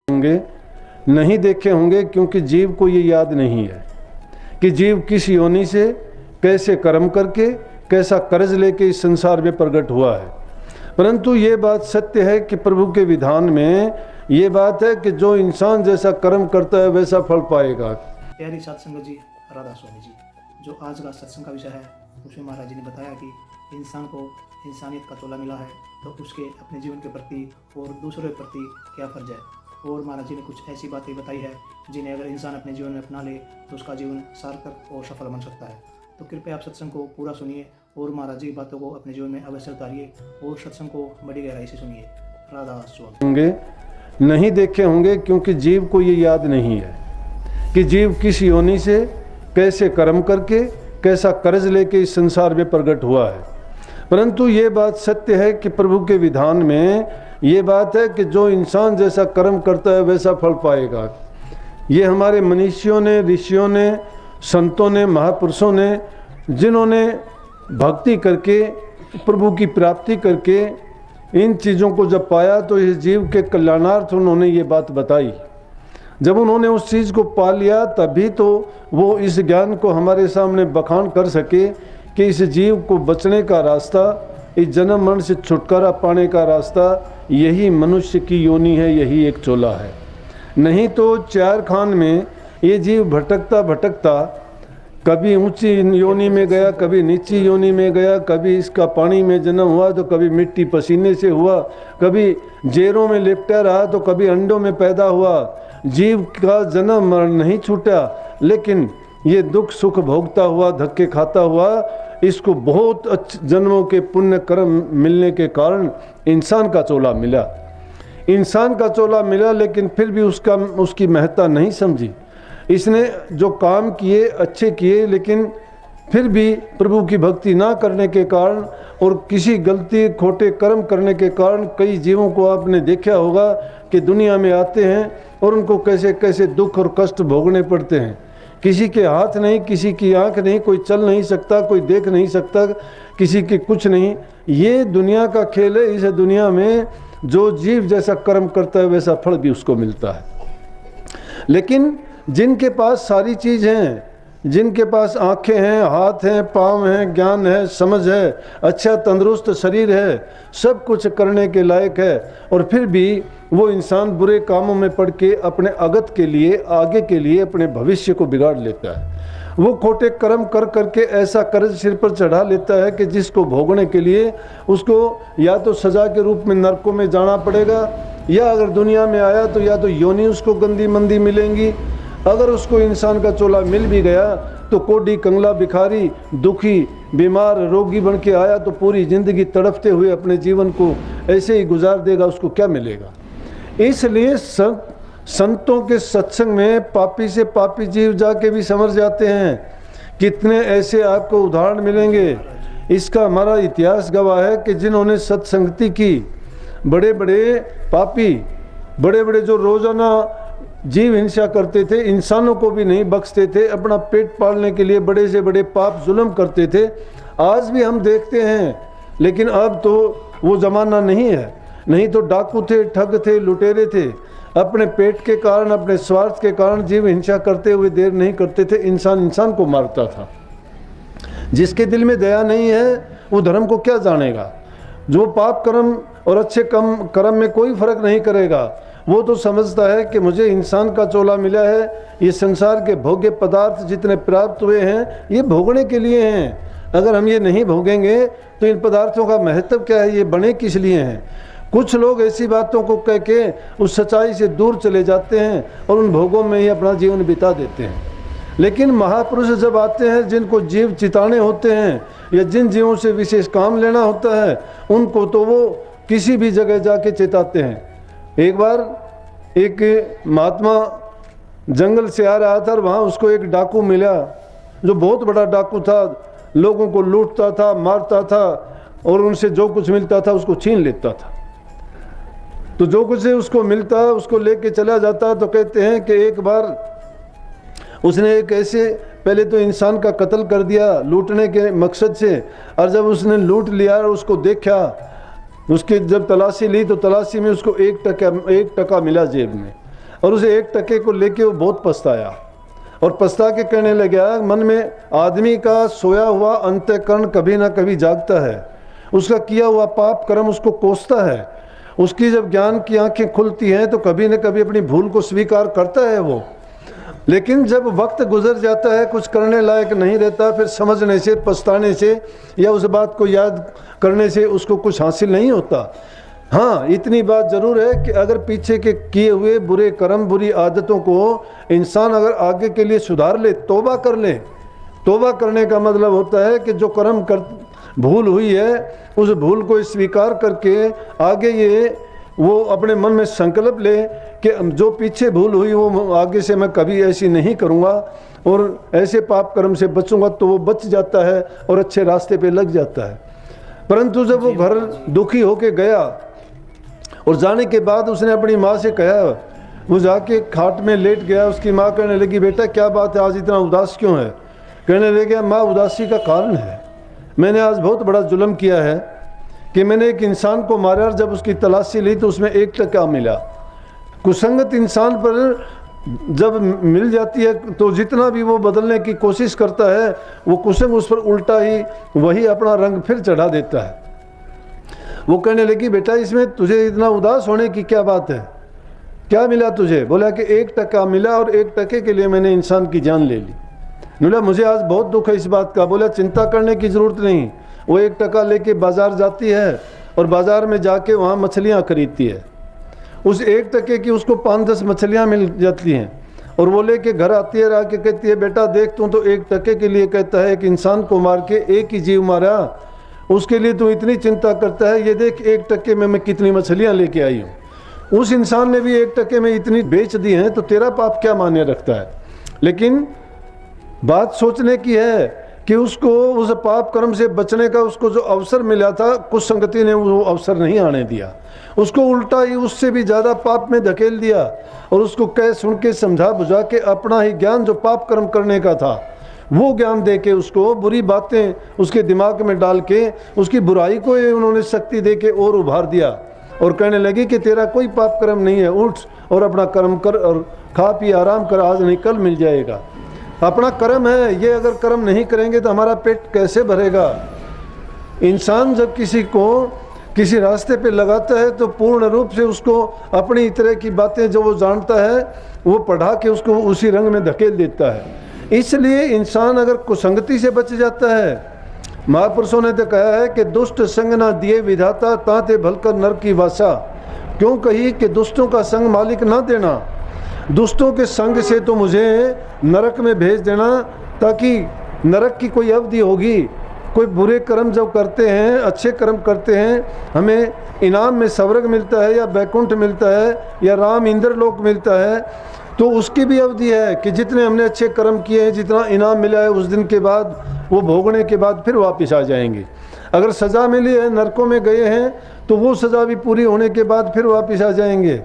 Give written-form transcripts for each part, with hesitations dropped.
होंगे नहीं देखे होंगे, क्योंकि जीव को ये याद नहीं है कि जीव किस योनि से कैसे कर्म करके कैसा कर्ज लेके इस संसार में प्रकट हुआ है। परंतु ये बात सत्य है कि प्रभु के विधान में ये बात है कि जो इंसान जैसा कर्म करता है वैसा फल पाएगा। प्यारी सत्संग जी, राधा स्वामी जी, जो आज का सत्संग का विषय है उसमें महाराज जी ने बताया कि इंसान को इंसानियत का चोला मिला है तो उसके अपने जीवन के प्रति और दूसरों के प्रति क्या फर्ज है। और महाराज जी ने कुछ ऐसी बातें बताई है जिन्हें अगर इंसान अपने जीवन में अपना ले तो उसका जीवन सार्थक और सफल बन सकता है। तो कृपया आप सत्संग को पूरा सुनिए और महाराज जी की बातों को अपने जीवन में अवश्य उतारिए और सत्संग को बड़ी गहराई से सुनिए। राधा स्वामी। होंगे नहीं देखे होंगे, क्योंकि जीव को ये याद नहीं है कि जीव किस योनि से कैसे कर्म करके कैसा कर्ज लेके इस संसार में प्रकट हुआ है। परंतु ये बात सत्य है कि प्रभु के विधान में ये बात है कि जो इंसान जैसा कर्म करता है वैसा फल पाएगा। ये हमारे मनीषियों ने, ऋषियों ने, संतों ने, महापुरुषों ने, जिन्होंने भक्ति करके प्रभु की प्राप्ति करके इन चीज़ों को जब पाया तो इस जीव के कल्याणार्थ उन्होंने ये बात बताई। जब उन्होंने उस चीज़ को पा लिया तभी तो वो इस ज्ञान को हमारे सामने बखान कर सके कि इस जीव को बचने का रास्ता, इस जन्म मरण से छुटकारा पाने का रास्ता यही मनुष्य की योनि है, यही एक चोला है। नहीं तो चार खान में ये जीव भटकता भटकता कभी ऊंची योनि में गया, कभी नीची योनि में गया, कभी इसका पानी में जन्म हुआ तो कभी मिट्टी पसीने से हुआ, कभी जेरों में लिपटा रहा तो कभी अंडों में पैदा हुआ। जीव का जन्म मरण नहीं छूटा, लेकिन ये दुख सुख भोगता हुआ, धक्के खाता हुआ, इसको बहुत अच्छे जन्मों के पुण्य कर्म मिलने के कारण इंसान का चोला मिला। इंसान का चोला मिला, लेकिन फिर भी उसकी महत्ता नहीं समझी। इसने जो काम किए अच्छे किए, लेकिन फिर भी प्रभु की भक्ति ना करने के कारण और किसी गलती खोटे कर्म करने के कारण कई जीवों को आपने देखा होगा कि दुनिया में आते हैं और उनको कैसे कैसे दुख और कष्ट भोगने पड़ते हैं। किसी के हाथ नहीं, किसी की आंख नहीं, कोई चल नहीं सकता, कोई देख नहीं सकता, किसी के कुछ नहीं। ये दुनिया का खेल है। इस दुनिया में जो जीव जैसा कर्म करता है वैसा फल भी उसको मिलता है। लेकिन जिनके पास सारी चीज़ हैं, जिनके पास आंखें हैं, हाथ हैं, पाँव हैं, ज्ञान है, समझ है, अच्छा तंदुरुस्त शरीर है, सब कुछ करने के लायक है, और फिर भी वो इंसान बुरे कामों में पड़ के अपने अगत के लिए, आगे के लिए, अपने भविष्य को बिगाड़ लेता है। वो खोटे कर्म कर करके ऐसा कर्ज सिर पर चढ़ा लेता है कि जिसको भोगने के लिए उसको या तो सजा के रूप में नरकों में जाना पड़ेगा, या अगर दुनिया में आया तो या तो योनि उसको गंदी मंदी मिलेंगी। अगर उसको इंसान का चोला मिल भी गया तो कोडी कंगला भिखारी, दुखी, बीमार, रोगी बन के आया तो पूरी जिंदगी तड़पते हुए अपने जीवन को ऐसे ही गुजार देगा, उसको क्या मिलेगा। इसलिए संतों के सत्संग में पापी से पापी जीव जाके भी समझ जाते हैं। कितने ऐसे आपको उदाहरण मिलेंगे। इसका हमारा इतिहास गवाह है कि जिन्होंने सत्संगति की, बड़े बड़े पापी, बड़े बड़े जो रोजाना जीव हिंसा करते थे, इंसानों को भी नहीं बख्शते थे, अपना पेट पालने के लिए बड़े से बड़े पाप जुल्म करते थे, आज भी हम देखते हैं। लेकिन अब तो वो ज़माना नहीं है। नहीं तो डाकू थे, ठग थे, लुटेरे थे, अपने पेट के कारण, अपने स्वार्थ के कारण जीव हिंसा करते हुए देर नहीं करते थे। इंसान को मारता था। जिसके दिल में दया नहीं है वो धर्म को क्या जानेगा। जो पाप कर्म और अच्छे कर्म में कोई फर्क नहीं करेगा, वो तो समझता है कि मुझे इंसान का चोला मिला है, ये संसार के भोग्य पदार्थ जितने प्राप्त हुए हैं ये भोगने के लिए हैं। अगर हम ये नहीं भोगेंगे तो इन पदार्थों का महत्व क्या है, ये बने किस लिए हैं। कुछ लोग ऐसी बातों को कह के उस सच्चाई से दूर चले जाते हैं और उन भोगों में ही अपना जीवन बिता देते हैं। लेकिन महापुरुष जब आते हैं, जिनको जीव चिताने होते हैं या जिन जीवों से विशेष काम लेना होता है, उनको तो वो किसी भी जगह जाके चेताते हैं। एक बार एक महात्मा जंगल से आ रहा था और वहाँ उसको एक डाकू मिला जो बहुत बड़ा डाकू था, लोगों को लूटता था, मारता था और उनसे जो कुछ मिलता था उसको छीन लेता था। तो जो कुछ उसको मिलता उसको लेके चला जाता। तो कहते हैं कि एक बार उसने एक ऐसे पहले तो इंसान का कत्ल कर दिया लूटने के मकसद से, और जब उसने लूट लिया और उसको देखा, उसकी जब तलाशी ली तो तलाशी में उसको 1 टका मिला जेब में। और उसे 1 टके को लेके वो बहुत पछताया और पछता के कहने लगा, मन में आदमी का सोया हुआ अंतःकरण कभी ना कभी जागता है, उसका किया हुआ पाप कर्म उसको कोसता है, उसकी जब ज्ञान की आंखें खुलती हैं तो कभी न कभी अपनी भूल को स्वीकार करता है वो। लेकिन जब वक्त गुजर जाता है, कुछ करने लायक नहीं रहता, फिर समझने से, पछताने से या उस बात को याद करने से उसको कुछ हासिल नहीं होता। हाँ, इतनी बात जरूर है कि अगर पीछे के किए हुए बुरे कर्म, बुरी आदतों को इंसान अगर आगे के लिए सुधार ले, तौबा कर ले, तौबा करने का मतलब होता है कि जो कर्म भूल हुई है उस भूल को स्वीकार करके आगे ये वो अपने मन में संकल्प ले कि जो पीछे भूल हुई वो आगे से मैं कभी ऐसी नहीं करूँगा और ऐसे पाप कर्म से बचूंगा, तो वो बच जाता है और अच्छे रास्ते पे लग जाता है। परंतु जब वो घर दुखी होके गया और जाने के बाद उसने अपनी माँ से कहा, वो जाके खाट में लेट गया, उसकी माँ कहने लगी, बेटा क्या बात है, आज इतना उदास क्यों है? कहने लगे, माँ उदासी का कारण है, मैंने आज बहुत बड़ा जुल्म किया है कि मैंने एक इंसान को मारा और जब उसकी तलाशी ली तो उसमें 1 टका मिला। कुसंगत इंसान पर जब मिल जाती है तो जितना भी वो बदलने की कोशिश करता है वो कुसंग उस पर उल्टा ही वही अपना रंग फिर चढ़ा देता है। वो कहने लगी, बेटा इसमें तुझे इतना उदास होने की क्या बात है, क्या मिला तुझे? बोला कि 1 टका मिला और 1 टके के लिए मैंने इंसान की जान ले ली। बोला मुझे आज बहुत दुख है इस बात का। बोला चिंता करने की ज़रूरत नहीं। वो 1 टका लेके बाज़ार जाती है और बाज़ार में जाके वहाँ मछलियाँ खरीदती है। उस 1 टके की उसको 5-10 मछलियाँ मिल जाती हैं और वो लेके घर आती है, आके कहती है, बेटा देख तू तो 1 टके के लिए कहता है एक इंसान को मार के 1 ही जीव मारा, उसके लिए तू इतनी चिंता करता है, ये देख 1 टके में मैं कितनी मछलियाँ लेके आई हूँ। उस इंसान ने भी 1 टके में इतनी बेच दी हैं, तो तेरा पाप क्या मान्य रखता है? लेकिन बात सोचने की है कि उसको उस पाप कर्म से बचने का उसको जो अवसर मिला था, कुछ संगति ने वो अवसर नहीं आने दिया, उसको उल्टा ही उससे भी ज़्यादा पाप में धकेल दिया और उसको कह सुन के समझा बुझा के अपना ही ज्ञान जो पाप कर्म करने का था वो ज्ञान दे के उसको बुरी बातें उसके दिमाग में डाल के उसकी बुराई को उन्होंने शक्ति दे के और उभार दिया और कहने लगी कि तेरा कोई पाप कर्म नहीं है, उठ और अपना कर्म कर और खा पी आराम कर, आज नहीं कल मिल जाएगा। अपना कर्म है ये, अगर कर्म नहीं करेंगे तो हमारा पेट कैसे भरेगा? इंसान जब किसी को किसी रास्ते पे लगाता है तो पूर्ण रूप से उसको अपनी तरह की बातें जो वो जानता है वो पढ़ा के उसको उसी रंग में धकेल देता है। इसलिए इंसान अगर कुसंगति से बच जाता है, महापुरुषों ने तो कहा है कि दुष्ट संग ना दिए विधाता ताते भलकर नर की वासा। क्यों कही कि दुष्टों का संग मालिक ना देना, दुष्टों के संग से तो मुझे नरक में भेज देना, ताकि नरक की कोई अवधि होगी, कोई बुरे कर्म जब करते हैं, अच्छे कर्म करते हैं, हमें इनाम में स्वर्ग मिलता है या बैकुंठ मिलता है या राम इंद्र लोक मिलता है, तो उसकी भी अवधि है कि जितने हमने अच्छे कर्म किए हैं, जितना इनाम मिला है उस दिन के बाद वो भोगने के बाद फिर वापस आ जाएंगे। अगर सज़ा मिली है, नरकों में गए हैं, तो वो सज़ा भी पूरी होने के बाद फिर वापस आ जाएंगे,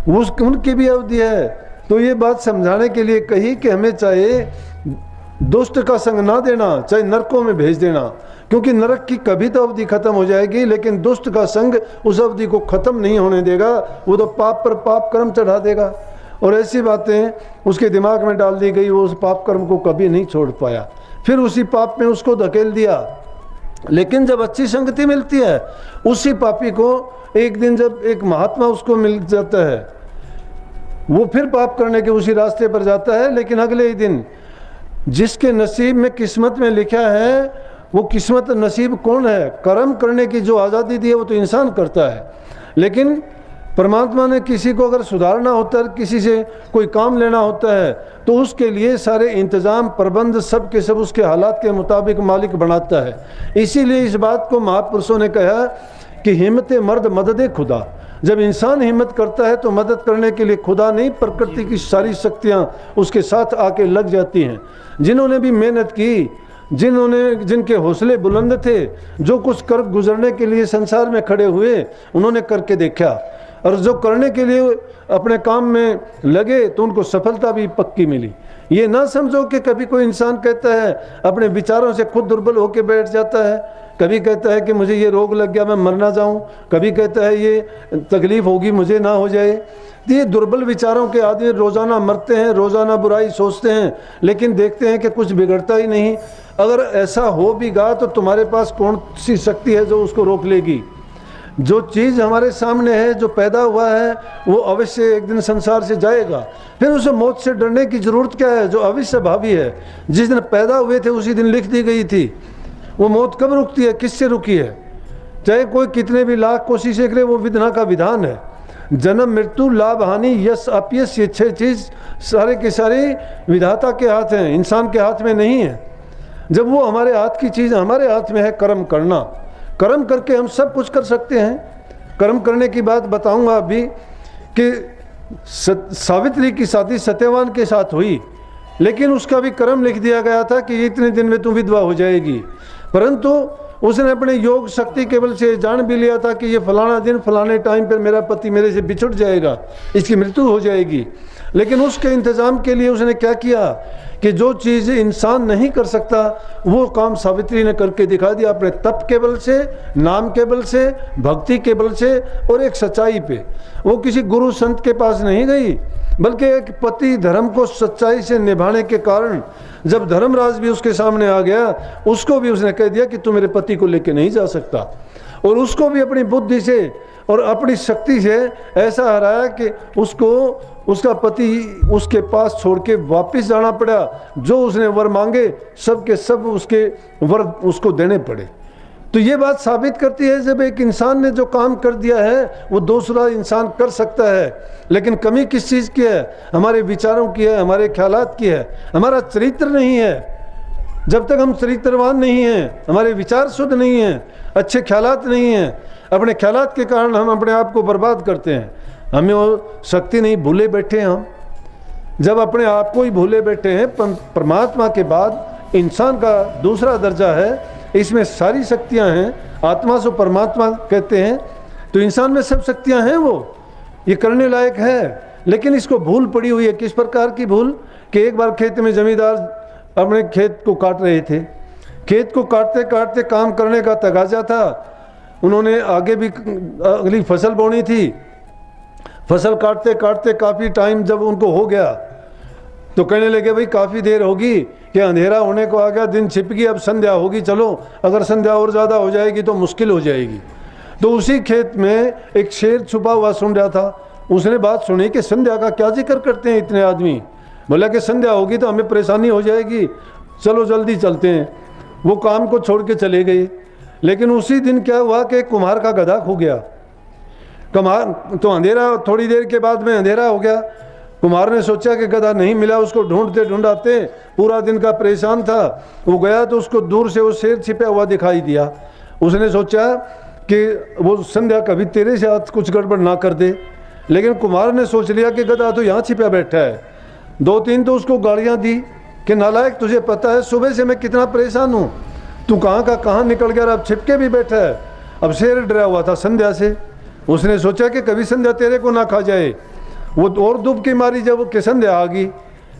उनकी भी अवधि है। तो ये बात समझाने के लिए कही कि हमें चाहे दुष्ट का संग ना देना, चाहे नरकों में भेज देना, क्योंकि नरक की कभी तो अवधि खत्म हो जाएगी, लेकिन दुष्ट का संग उस अवधि को खत्म नहीं होने देगा, वो तो पाप पर पाप कर्म चढ़ा देगा। और ऐसी बातें उसके दिमाग में डाल दी गई, वो उस पाप कर्म को कभी नहीं छोड़ पाया, फिर उसी पाप में उसको धकेल दिया। लेकिन जब अच्छी संगति मिलती है, उसी पापी को एक दिन जब एक महात्मा उसको मिल जाता है, वो फिर पाप करने के उसी रास्ते पर जाता है। लेकिन अगले ही दिन जिसके नसीब में, किस्मत में लिखा है, वो किस्मत नसीब कौन है? कर्म करने की जो आज़ादी दी है वो तो इंसान करता है, लेकिन परमात्मा ने किसी को अगर सुधारना होता है, किसी से कोई काम लेना होता है, तो उसके लिए सारे इंतज़ाम प्रबंध सब के सब उसके हालात के मुताबिक मालिक बनाता है। इसीलिए इस बात को महापुरुषों ने कहा कि हिम्मत मर्द मदद खुदा। जब इंसान हिम्मत करता है तो मदद करने के लिए खुदा नहीं, प्रकृति की सारी शक्तियाँ उसके साथ आके लग जाती हैं। जिन्होंने भी मेहनत की, जिनके हौसले बुलंद थे, जो कुछ कर गुजरने के लिए संसार में खड़े हुए, उन्होंने करके देखा। और जो करने के लिए अपने काम में लगे तो उनको सफलता भी पक्की मिली। ये ना समझो कि कभी कोई इंसान कहता है अपने विचारों से खुद दुर्बल होकर बैठ जाता है, कभी कहता है कि मुझे ये रोग लग गया मैं मर ना जाऊं, कभी कहता है ये तकलीफ होगी मुझे ना हो जाए। तो ये दुर्बल विचारों के आदमी रोज़ाना मरते हैं, रोज़ाना बुराई सोचते हैं, लेकिन देखते हैं कि कुछ बिगड़ता ही नहीं। अगर ऐसा हो भी गा तो तुम्हारे पास कौन सी शक्ति है जो उसको रोक लेगी। जो चीज़ हमारे सामने है, जो पैदा हुआ है, वो अवश्य एक दिन संसार से जाएगा। फिर उसे मौत से डरने की ज़रूरत क्या है, जो अवश्य भावी है। जिस दिन पैदा हुए थे उसी दिन लिख दी गई थी। वो मौत कब रुकती है, किससे रुकी है? चाहे कोई कितने भी लाख कोशिशें करे, वो विधान का विधान है। जन्म मृत्यु लाभ हानि यश अपयश ये 6 चीज़ सारे के सारे विधाता के हाथ हैं, इंसान के हाथ में नहीं है। जब वो हमारे हाथ की चीज़ हमारे हाथ में है, कर्म करना, कर्म करके हम सब कुछ कर सकते हैं। कर्म करने की बात बताऊंगा अभी कि सावित्री की शादी सत्यवान के साथ हुई, लेकिन उसका भी कर्म लिख दिया गया था कि इतने दिन में तू विधवा हो जाएगी। परंतु उसने अपने योग शक्ति केवल से जान भी लिया था कि ये फलाना दिन फलाने टाइम पर मेरा पति मेरे से बिछुड़ जाएगा, इसकी मृत्यु हो जाएगी। लेकिन उसके इंतजाम के लिए उसने क्या किया कि जो चीज़ इंसान नहीं कर सकता वो काम सावित्री ने करके दिखा दिया, अपने तप केवल से, नाम केवल से, भक्ति केवल से और एक सच्चाई पे। वो किसी गुरु संत के पास नहीं गई, बल्कि एक पति धर्म को सच्चाई से निभाने के कारण जब धर्मराज भी उसके सामने आ गया, उसको भी उसने कह दिया कि तू मेरे पति को लेके नहीं जा सकता। और उसको भी अपनी बुद्धि से और अपनी शक्ति से ऐसा हराया कि उसको उसका पति उसके पास छोड़ के वापस जाना पड़ा। जो उसने वर मांगे सब के सब उसके वर उसको देने पड़े। तो ये बात साबित करती है जब एक इंसान ने जो काम कर दिया है वो दूसरा इंसान कर सकता है। लेकिन कमी किस चीज़ की है? हमारे विचारों की है, हमारे ख्यालात की है। हमारा चरित्र नहीं है। जब तक हम चरित्रवान नहीं हैं, हमारे विचार शुद्ध नहीं हैं, अच्छे ख्यालात नहीं हैं, अपने ख्यालात के कारण हम अपने आप को बर्बाद करते हैं। हमें वो शक्ति नहीं, भूले बैठे हैं हम। जब अपने आप को ही भूले बैठे हैं, परमात्मा के बाद इंसान का दूसरा दर्जा है, इसमें सारी शक्तियां हैं। आत्मा से परमात्मा कहते हैं, तो इंसान में सब शक्तियां हैं, वो ये करने लायक है। लेकिन इसको भूल पड़ी हुई है। किस प्रकार की भूल कि एक बार खेत में जमींदार अपने खेत को काट रहे थे। खेत को काटते काटते काम करने का तगाजा था। उन्होंने आगे भी अगली फसल बोनी थी। फसल काटते काटते काफ़ी टाइम जब उनको हो गया तो कहने लगे भाई काफ़ी देर होगी कि अंधेरा होने को आ गया, दिन छिप गई, अब संध्या होगी, चलो अगर संध्या और ज़्यादा हो जाएगी तो मुश्किल हो जाएगी। तो उसी खेत में एक शेर छुपा हुआ सुन रहा था। उसने बात सुनी कि संध्या का क्या जिक्र करते हैं इतने आदमी। बोला कि संध्या होगी तो हमें परेशानी हो जाएगी, चलो जल्दी चलते हैं। वो काम को छोड़ के चले गए। लेकिन उसी दिन क्या हुआ कि कुम्हार का गधा खो गया। कुम्हार तो अंधेरा, थोड़ी देर के बाद में अंधेरा हो गया। कुम्हार ने सोचा कि गधा नहीं मिला, उसको ढूंढते ढूंढाते पूरा दिन का परेशान था। वो गया तो उसको दूर से वो शेर छिपा हुआ दिखाई दिया। उसने सोचा कि वो संध्या कभी तेरे से हाथ कुछ गड़बड़ ना कर दे। लेकिन कुम्हार ने सोच लिया कि गधा तो यहाँ छिपा बैठा है। 2-3 तो उसको गालियाँ दी कि नालायक, तुझे पता है सुबह से मैं कितना परेशान हूँ, तू कहाँ का कहाँ निकल गया, अब छिपके भी बैठा है। अब शेर डरा हुआ था संध्या से। उसने सोचा कि कभी संध्या तेरे को ना खा जाए। वो और दुबकी मारी जब कि संध्या आ गई।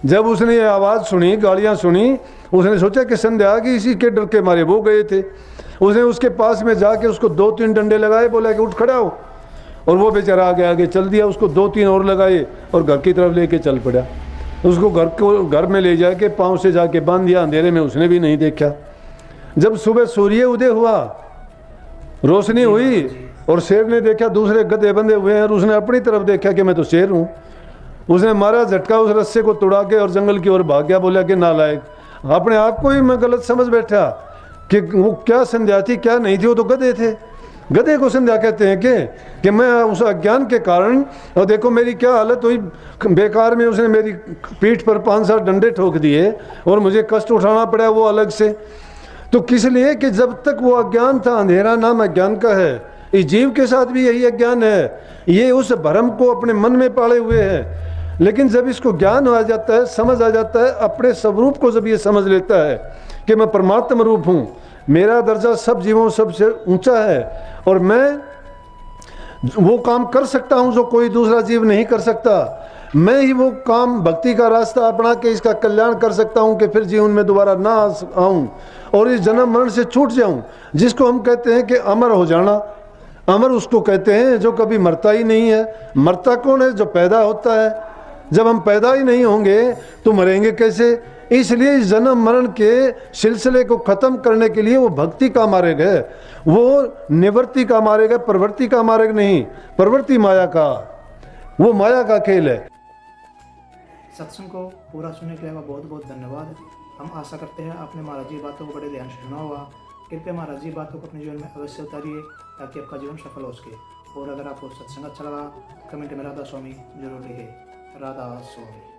जब उसने ये आवाज़ सुनी, गालियाँ सुनी, उसने सोचा कि संध्या आ गई। इसी के डर के मारे वो गए थे। उसने उसके पास में जाके उसको 2-3 डंडे लगाए, बोला कि उठ खड़ा हो। और वो बेचारा आगे आगे चल दिया। उसको 2-3 और लगाए और घर की तरफ लेके चल पड़ा। उसको घर में ले जाके पाँव से जाके बांध दिया। अंधेरे में उसने भी नहीं देखा। जब सुबह सूर्य उदय हुआ, रोशनी हुई और शेर ने देखा दूसरे गधे बंधे हुए हैं और उसने अपनी तरफ देखा कि मैं तो शेर हूँ। उसने मारा झटका उस रस्से को तोड़ा के और जंगल की ओर भाग गया। बोला कि नालायक, अपने आप को ही मैं गलत समझ बैठा कि वो क्या संध्या थी क्या नहीं थी, वो तो गधे थे। गधे को संध्या कहते हैं कि मैं उस अज्ञान के कारण, और देखो मेरी क्या हालत हुई, बेकार में उसने मेरी पीठ पर 5-7 डंडे ठोक दिए और मुझे कष्ट उठाना पड़ा वो अलग से। तो किस लिए कि जब तक वो अज्ञान था, अंधेरा नाम अज्ञान का है। इस जीव के साथ भी यही अज्ञान है। ये उस भ्रम को अपने मन में पाले हुए है। लेकिन जब इसको ज्ञान आ जाता है, समझ आ जाता है, अपने स्वरूप को जब ये समझ लेता है कि मैं परमात्मा रूप हूँ, मेरा दर्जा सब जीवों सबसे ऊंचा है और मैं वो काम कर सकता हूँ जो कोई दूसरा जीव नहीं कर सकता। मैं ही वो काम भक्ति का रास्ता अपना के इसका कल्याण कर सकता हूँ कि फिर जीवन में दोबारा ना आऊँ और इस जन्म मरण से छूट जाऊँ। जिसको हम कहते हैं कि अमर हो जाना, अमर उसको कहते हैं जो कभी मरता ही नहीं है। मरता कौन है? जो पैदा होता है। जब हम पैदा ही नहीं होंगे तो मरेंगे कैसे? इसलिए इस जन्म मरण के सिलसिले को खत्म करने के लिए वो भक्ति का मार्ग है, वो निवृत्ति का मार्ग है, प्रवृत्ति का मार्ग नहीं। प्रवृत्ति माया का, वो माया का खेल है। सत्संग को पूरा सुनने के लिए आपका बहुत बहुत धन्यवाद। हम आशा करते हैं आपने महाराज जी बातों को बड़े ध्यान से सुना होगा। कृपया महाराज जी बातों को अपने जीवन में अवश्य उतारिए ताकि आपका जीवन सफल हो सके। और अगर आपको सत्संग अच्छा लगा कमेंट में राधा स्वामी जरूर लिखे। राधा स्वामी।